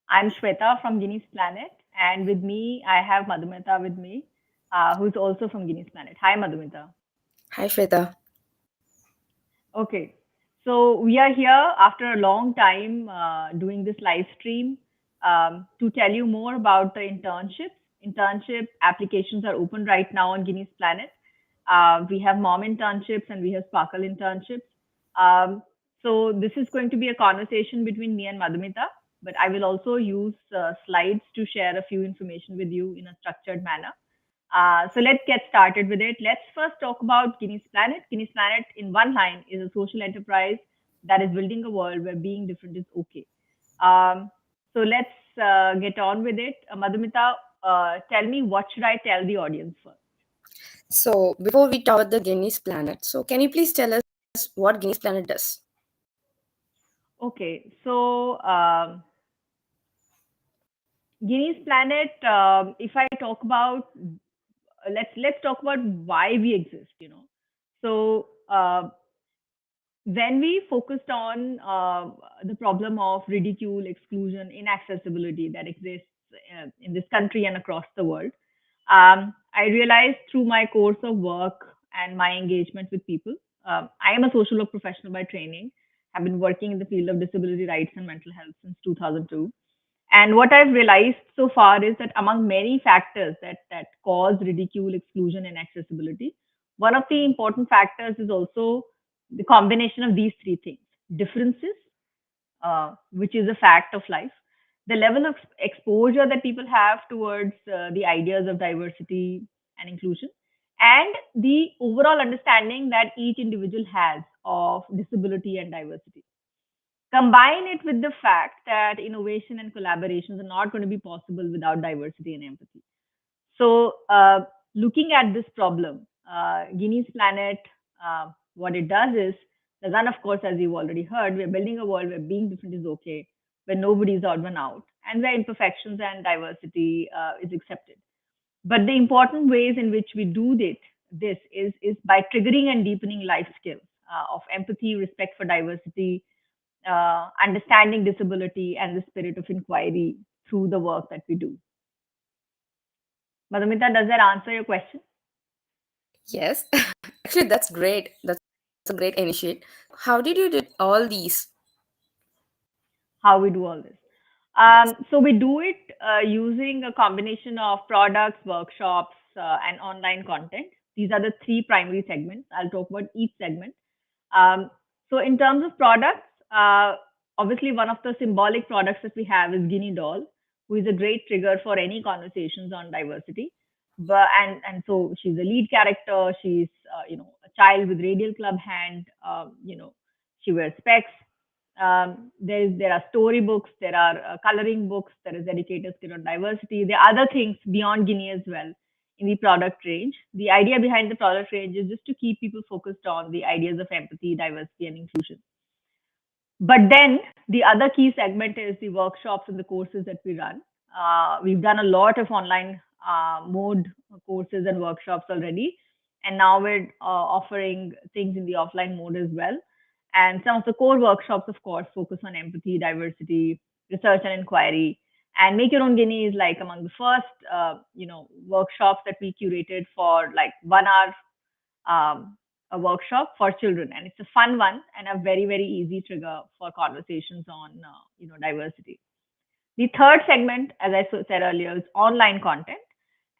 I'm Shweta from Guinea's Planet, and with me, I have Madhumita with me, who's also from Guinea's Planet. Hi, Madhumita. Hi Shweta. Okay, so we are here after a long time doing this live stream to tell you more about the internships. Internship applications are open right now on Guinea's Planet. We have Mom Internships and we have Sparkle Internships. Um, so this is going to be a conversation between me and Madhumita, but I will also use slides to share a few information with you in a structured manner. So let's get started with it. Let's first talk about Guinea's Planet. Guinea's Planet, in one line, is a social enterprise that is building a world where being different is okay. So let's get on with it. Madhumita, tell me, what should I tell the audience first? So before we talk about the Guinea's planet, so can you please tell us what Guinea's planet does? Okay, so Guinea's Planet. If I talk about, let's talk about why we exist. So when we focused on the problem of ridicule, exclusion, inaccessibility that exists in this country and across the world, I realized through my course of work and my engagement with people, I am a social work professional by training. I've been working in the field of disability rights and mental health since 2002. And what I've realized so far is that among many factors that cause ridicule, exclusion, and accessibility, one of the important factors is also the combination of these three things: differences, which is a fact of life, the level of exposure that people have towards the ideas of diversity and inclusion, and the overall understanding that each individual has of disability and diversity. Combine it with the fact that innovation and collaborations are not going to be possible without diversity and empathy. So, looking at this problem, Guinea's Planet, what it does is, the run, of course, as you've already heard, we're building a world where being different is okay, where nobody is odd one out, and where imperfections and diversity is accepted. But the important ways in which we do this is by triggering and deepening life skills of empathy, respect for diversity, understanding disability, and the spirit of inquiry through the work that we do. Madhumita, does that answer your question? Yes, actually that's great. That's a great initiate. How did you do all these? How we do all this? Yes. So we do it using a combination of products, workshops, and online content. These are the three primary segments. I'll talk about each segment. Um, so in terms of products, obviously one of the symbolic products that we have is Ginny Doll, who is a great trigger for any conversations on diversity. But and so she's a lead character. She's a child with radial club hand. She wears specs. There are storybooks, there are coloring books, there is educators kit on diversity. There are other things beyond Guinea as well in the product range. The idea behind the product range is just to keep people focused on the ideas of empathy, diversity, and inclusion. But then the other key segment is the workshops and the courses that we run. We've done a lot of online mode courses and workshops already, and now we're offering things in the offline mode as well. And some of the core workshops, of course, focus on empathy, diversity, research and inquiry. And Make Your Own Guinea is like among the first, workshops that we curated for like 1 hour a workshop for children, and it's a fun one and a very easy trigger for conversations on diversity. The third segment, as I said earlier, is online content,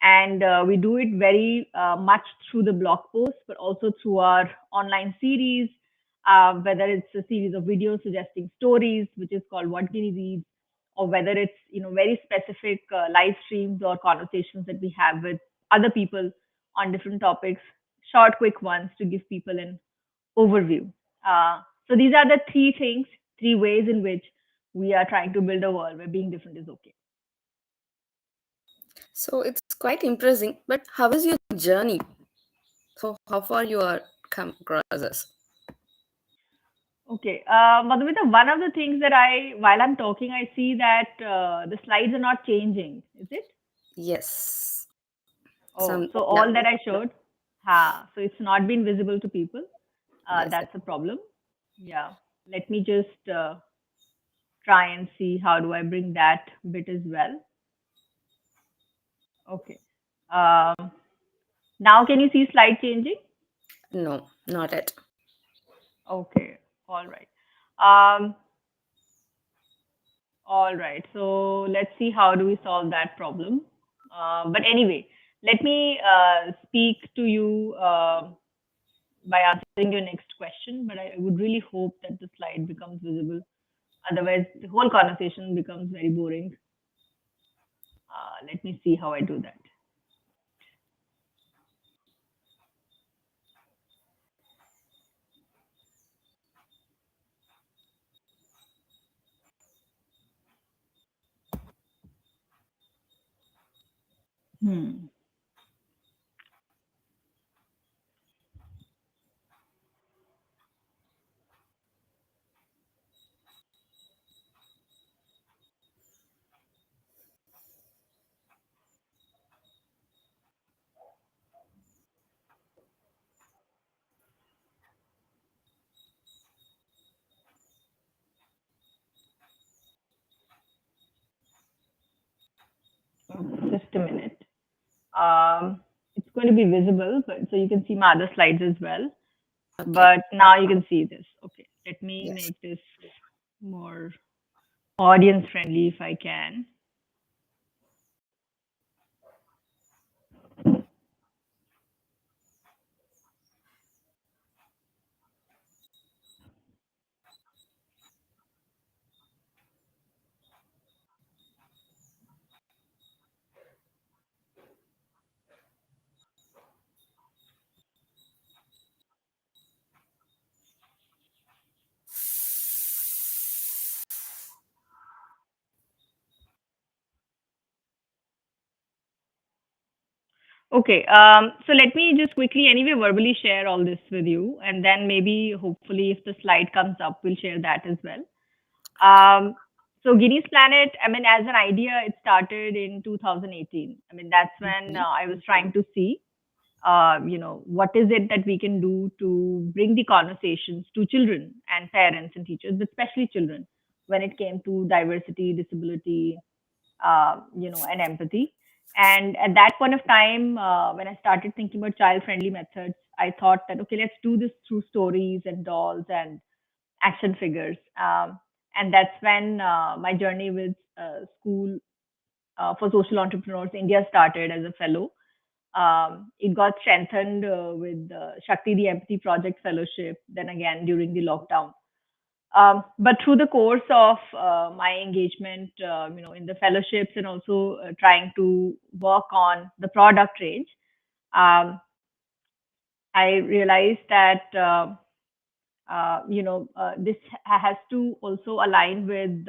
and we do it very much through the blog posts, but also through our online series. Whether it's a series of videos suggesting stories, which is called What Guinea Reads, or whether it's very specific live streams or conversations that we have with other people on different topics, short, quick ones to give people an overview. So these are the three things, three ways in which we are trying to build a world where being different is okay. So it's quite impressive. But how is your journey? So how far you are come across this? Okay, Madhumita, one of the things that while I'm talking, I see that the slides are not changing. Is it? Yes. Some Oh, so now. all that I showed, so it's not been visible to people. Yes. That's a problem. Yeah. Let me just try and see how do I bring that bit as well. Okay. Um, Now can you see slide changing? No, not yet. Okay. All right. Um, all right. So let's see how do we solve that problem. But anyway, let me speak to you by answering your next question. But I would really hope that the slide becomes visible. Otherwise, the whole conversation becomes very boring. Let me see how I do that. Hmm. Just a minute. Um, it's going to be visible, but so you can see my other slides as well. Okay. But now you can see this. Okay, let me Yes. make this more audience friendly if I can. Okay, so let me just quickly, anyway, verbally share all this with you, and then maybe, hopefully, if the slide comes up, we'll share that as well. Um, so Guinea's Planet, I mean, as an idea, it started in 2018. I mean, that's when Okay. I was trying to see, what is it that we can do to bring the conversations to children and parents and teachers, but especially children, when it came to diversity, disability, and empathy. And at that point of time, when I started thinking about child-friendly methods, I thought that okay, let's do this through stories and dolls and action figures. And that's when my journey with School for Social Entrepreneurs India started as a fellow. It got strengthened with Shakti the Empathy Project Fellowship, then again during the lockdown. But through the course of my engagement, in the fellowships and also trying to work on the product range, um, I realized that this has to also align with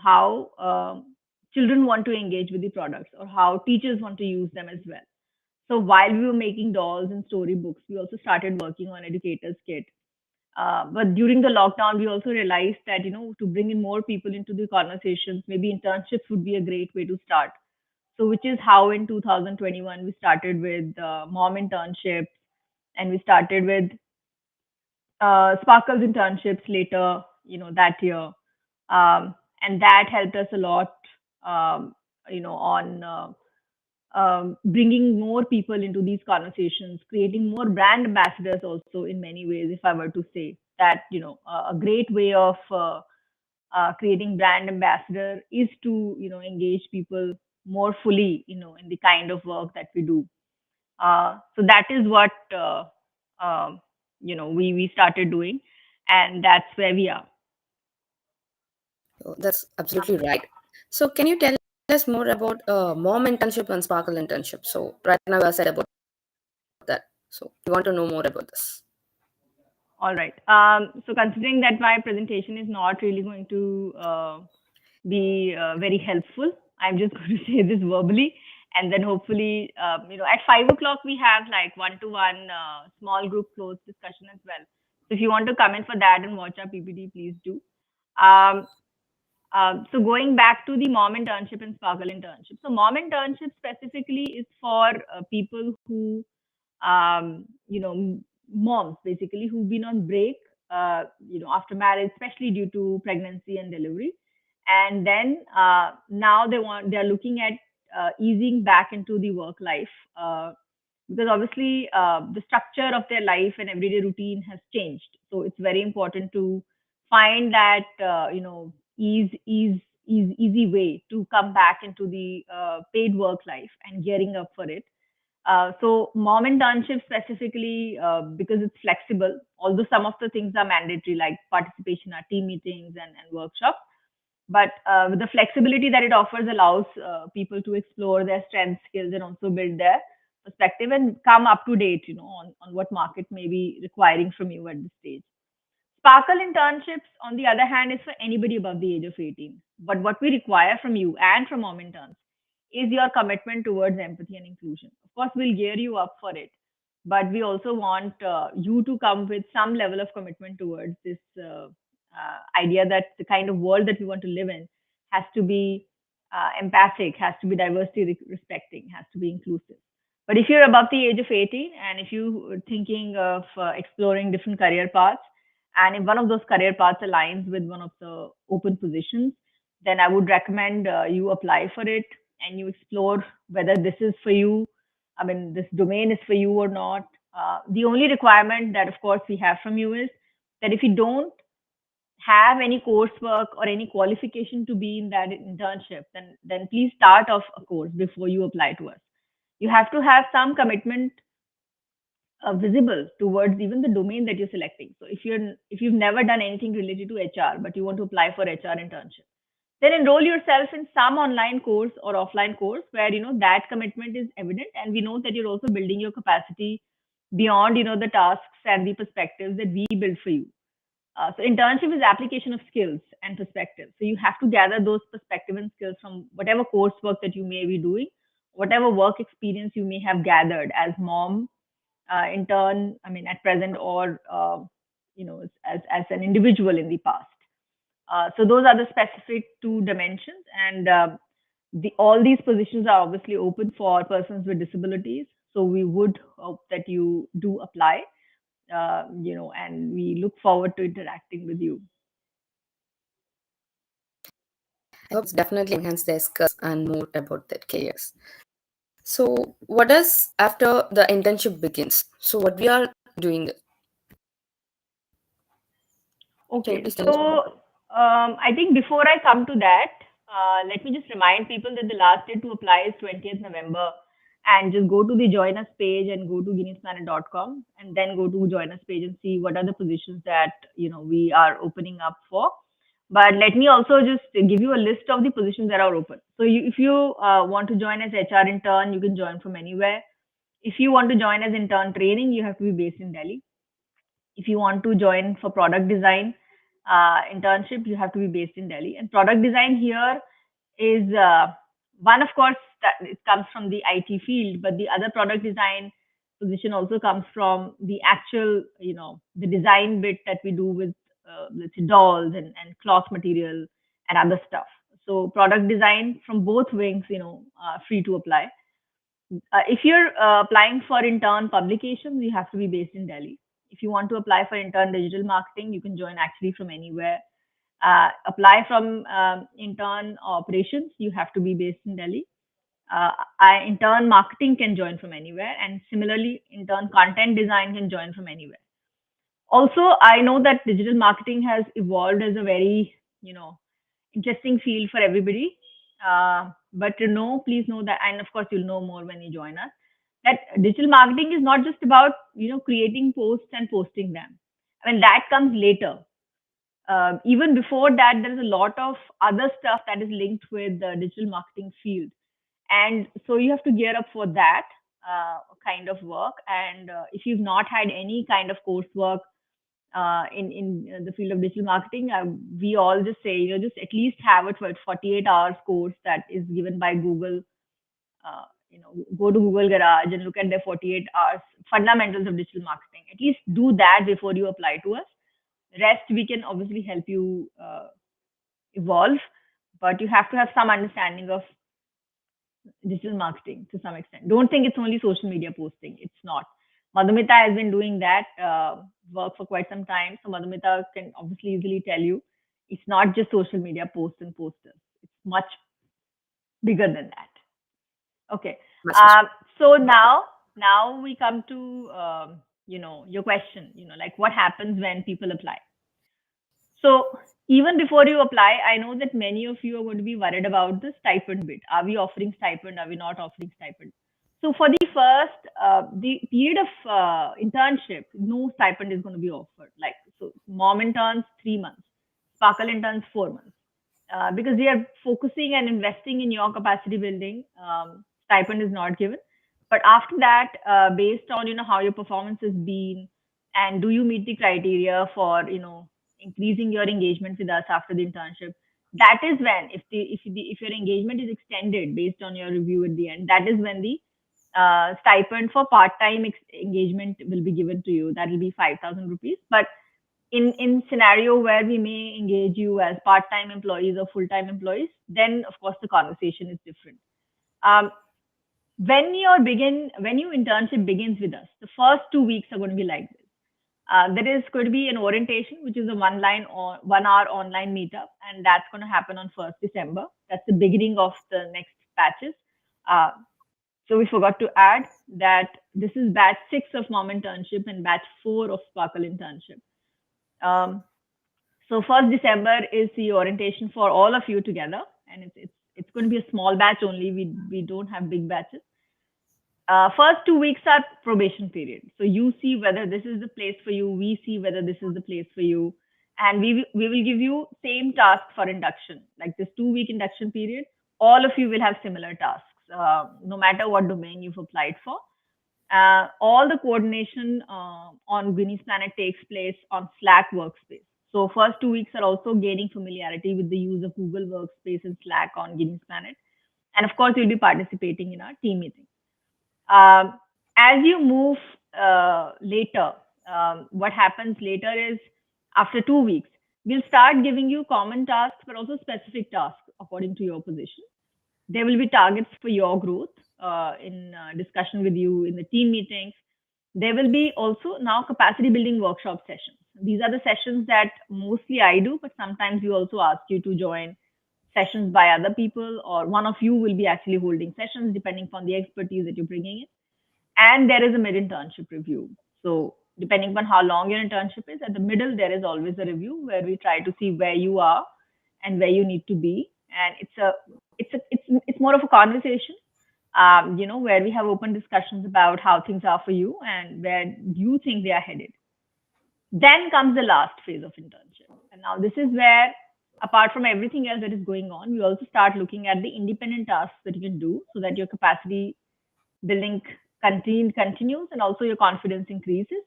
how children want to engage with the products or how teachers want to use them as well. So while we were making dolls and storybooks, we also started working on educators kit. But during the lockdown, we also realized that to bring in more people into the conversations, maybe internships would be a great way to start. So which is how in 2021 we started with Mom Internships, and we started with Sparkles Internships later, that year. And that helped us a lot, on bringing more people into these conversations, creating more brand ambassadors also in many ways, if I were to say that, a great way of creating brand ambassador is to, engage people more fully, in the kind of work that we do. So that is what we started doing, and that's where we are. Oh, that's absolutely right. So, can you tell us more about Mom Internship and Sparkle Internship? So, right now, I said about that. So, we want to know more about this. All right. So considering that my presentation is not really going to be very helpful, I'm just going to say this verbally, and then hopefully, at 5 o'clock we have like one-to-one small group closed discussion as well. So if you want to come in for that and watch our PPT, please do. Um, so going back to the Mom Internship and Sparkle Internship. So Mom Internship specifically is for people who, moms basically who've been on break after marriage, especially due to pregnancy and delivery. And then now they're looking at easing back into the work life, because obviously the structure of their life and everyday routine has changed. So it's very important to find that easy way to come back into the paid work life and gearing up for it. So mom internship specifically, because it's flexible, although some of the things are mandatory like participation at team meetings and workshops, but with the flexibility that it offers allows people to explore their strengths, skills, and also build their perspective and come up to date, on what market may be requiring from you at this stage. Sparkle internships, on the other hand, is for anybody above the age of 18. But what we require from you and from mom interns is your commitment towards empathy and inclusion. Of course, we'll gear you up for it, but we also want you to come with some level of commitment towards this idea that the kind of world that we want to live in has to be empathic, has to be diversity respecting, has to be inclusive. But if you're above the age of 18 and if you're thinking of exploring different career paths, and if one of those career paths aligns with one of the open positions, then I would recommend you apply for it and you explore whether this is for you. I mean, this domain is for you or not. The only requirement that, of course, we have from you is that if you don't have any coursework or any qualification to be in that internship, then please start off a course before you apply to us. You have to have some commitment visible towards even the domain that you're selecting. So if you've never done anything related to HR, but you want to apply for HR internship, then enroll yourself in some online course or offline course where that commitment is evident, and we know that you're also building your capacity beyond the tasks and the perspectives that we build for you. So internship is application of skills and perspectives. So you have to gather those perspective and skills from whatever coursework that you may be doing, whatever work experience you may have gathered as mom intern. I mean, at present, or as an individual in the past. So those are the specific two dimensions, and all these positions are obviously open for persons with disabilities. So we would hope that you do apply, and we look forward to interacting with you. I hope it's definitely enhance their skills and more about their careers. So, what is after the internship begins? So, what we are doing? Can you Okay, please tell so us more about it? I think before I come to that, let me just remind people that the last day to apply is 20th November, and just go to the join us page and go to guinnessplanet.com and then go to join us page and see what are the positions that we are opening up for. But let me also just give you a list of the positions that are open. So if you want to join as HR intern, you can join from anywhere. If you want to join as intern training, you have to be based in Delhi. If you want to join for product design internship, you have to be based in Delhi. And product design here is one, of course, that it comes from the IT field, but the other product design position also comes from the actual, the design bit that we do with, let's say, dolls and cloth material and other stuff. So product design from both wings, free to apply. If you're applying for intern publications, you have to be based in Delhi. If you want to apply for intern digital marketing, you can join actually from anywhere. Apply from intern operations, you have to be based in Delhi. Intern marketing can join from anywhere, and similarly, intern content design can join from anywhere. Also, I know that digital marketing has evolved as a very, interesting field for everybody. But to know, please know that, and of course, you'll know more when you join us, that digital marketing is not just about, creating posts and posting them. I mean, that comes later. Even before that, there is a lot of other stuff that is linked with the digital marketing field. And so you have to gear up for that kind of work. And if you've not had any kind of coursework in the field of digital marketing, we all just say, just at least have a 48 hours course that is given by Google. Go to Google Garage and look at their 48 hours fundamentals of digital marketing. At least do that before you apply to us. Rest we can obviously help you evolve, but you have to have some understanding of digital marketing to some extent. Don't think it's only social media posting. It's not. Madhumita has been doing that work for quite some time. So Madhumita can obviously easily tell you it's not just social media posts and posters. It's much bigger than that. Okay. Much, much. So now we come to your question. Like what happens when people apply. So even before you apply, I know that many of you are going to be worried about the stipend bit. Are we offering stipend? Are we not offering stipend? So for the first, the period of internship, no stipend is going to be offered. Like so, mom interns 3 months, Sparkle interns 4 months, because we are focusing and investing in your capacity building. Stipend is not given, but after that, based on how your performance has been, and do you meet the criteria for increasing your engagement with us after the internship, that is when if your engagement is extended based on your review at the end, that is when the stipend for part-time engagement will be given to you. That will be 5,000 rupees. But in scenario where we may engage you as part-time employees or full-time employees, then of course the conversation is different. Um, when your internship begins with us, the first 2 weeks are going to be like this. There is going to be an orientation, which is a 1 hour online meetup, and that's going to happen on 1st December. That's the beginning of the next batches. Uh, so we forgot to add that this is batch 6 of Mom Internship and batch 4 of Sparkle Internship. Um, so 1st December is the orientation for all of you together, and it's going to be a small batch only. We don't have big batches. First 2 weeks are probation period. So you see whether this is the place for you. We see whether this is the place for you, and we will give you same task for induction. Like this 2 week induction period, all of you will have similar tasks, no matter what domain you've applied for. All the coordination on Guinness Planet takes place on Slack workspace. So first 2 weeks are also gaining familiarity with the use of Google Workspace and Slack on Guinness Planet, and of course you'll be participating in our team meeting. Um, as you move later, what happens later is after 2 weeks, we'll start giving you common tasks, but also specific tasks according to your position. There will be targets for your growth in discussion with you in the team meetings. There will be also now capacity building workshop sessions. These are the sessions that mostly I do, but sometimes we also ask you to join sessions by other people, or one of you will be actually holding sessions depending upon the expertise that you're bringing in. And there is a mid internship review. So depending upon how long your internship is, at the middle there is always a review where we try to see where you are and where you need to be. And it's more of a conversation, where we have open discussions about how things are for you and where you think they are headed. Then comes the last phase of internship. And now this is where, apart from everything else that is going on, we also start looking at the independent tasks that you can do so that your capacity building continues and also your confidence increases.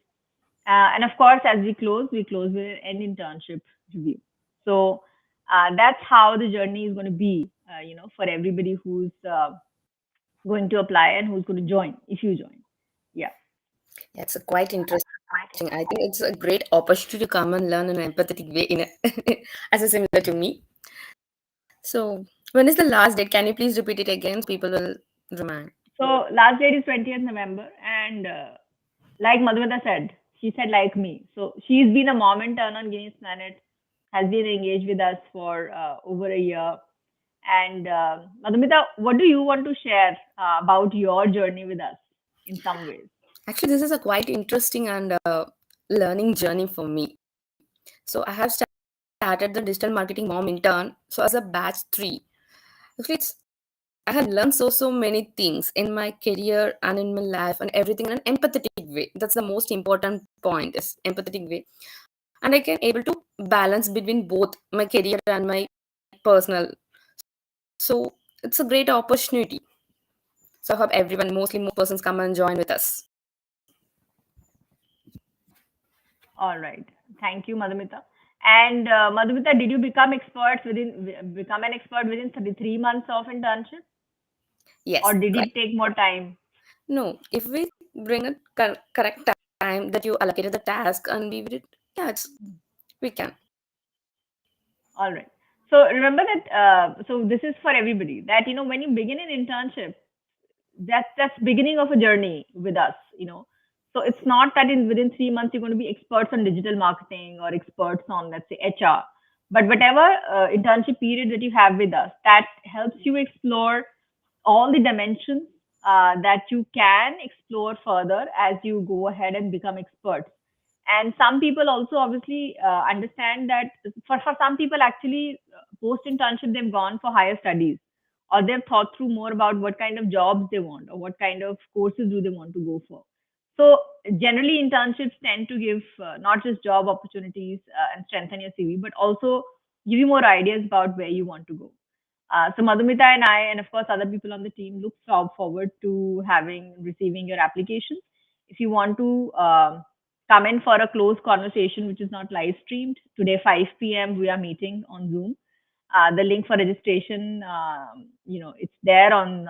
And of course, as we close with an end internship review. So that's how the journey is going to be, for everybody who's going to apply and who's going to join if you join. Yeah. Yeah, it's a quite interesting. I think it's a great opportunity to come and learn in an empathetic way as a similar to me. So when is the last date? Can you please repeat it again? So people will remind. So last date is 20th November, and like Madhumita said, she said like me. So she's been a mom intern on Guinness Planet, has been engaged with us for over a year. And Madhumita, what do you want to share about your journey with us in some ways? Actually, this is a quite interesting and learning journey for me. So I have started the digital marketing mom intern. So as a batch 3, actually I have learned so many things in my career and in my life and everything in an empathetic way. That's the most important point is empathetic way. And I can able to balance between both my career and my personal. So it's a great opportunity. So I hope everyone, mostly more persons come and join with us. All right. Thank you, Madhumita. And Madhumita, did you become an expert within 33 months of internship, or Yes, did right. it take more time? No, if we bring a correct time that you allocated the task and we did, yeah, we can. All right. So remember that. So this is for everybody. That when you begin an internship, that's beginning of a journey with us. So it's not that in within 3 months you're going to be experts on digital marketing or experts on, let's say, HR. But whatever internship period that you have with us, that helps you explore all the dimensions that you can explore further as you go ahead and become experts. And some people also obviously understand that for some people actually post internship they've gone for higher studies, or they've thought through more about what kind of jobs they want or what kind of courses do they want to go for. So generally internships tend to give not just job opportunities and strengthen your CV, but also give you more ideas about where you want to go. So Madhumita and I, and of course other people on the team, look forward to receiving your applications. If you want to come in for a close conversation, which is not live streamed today, 5 p.m. we are meeting on Zoom. The link for registration, it's there on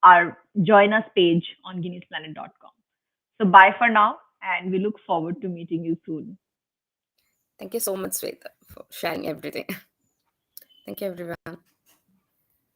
our join us page on guinnessplanet.com. So bye for now, and we look forward to meeting you soon. Thank you so much, Sweta, for sharing everything. Thank you, everyone.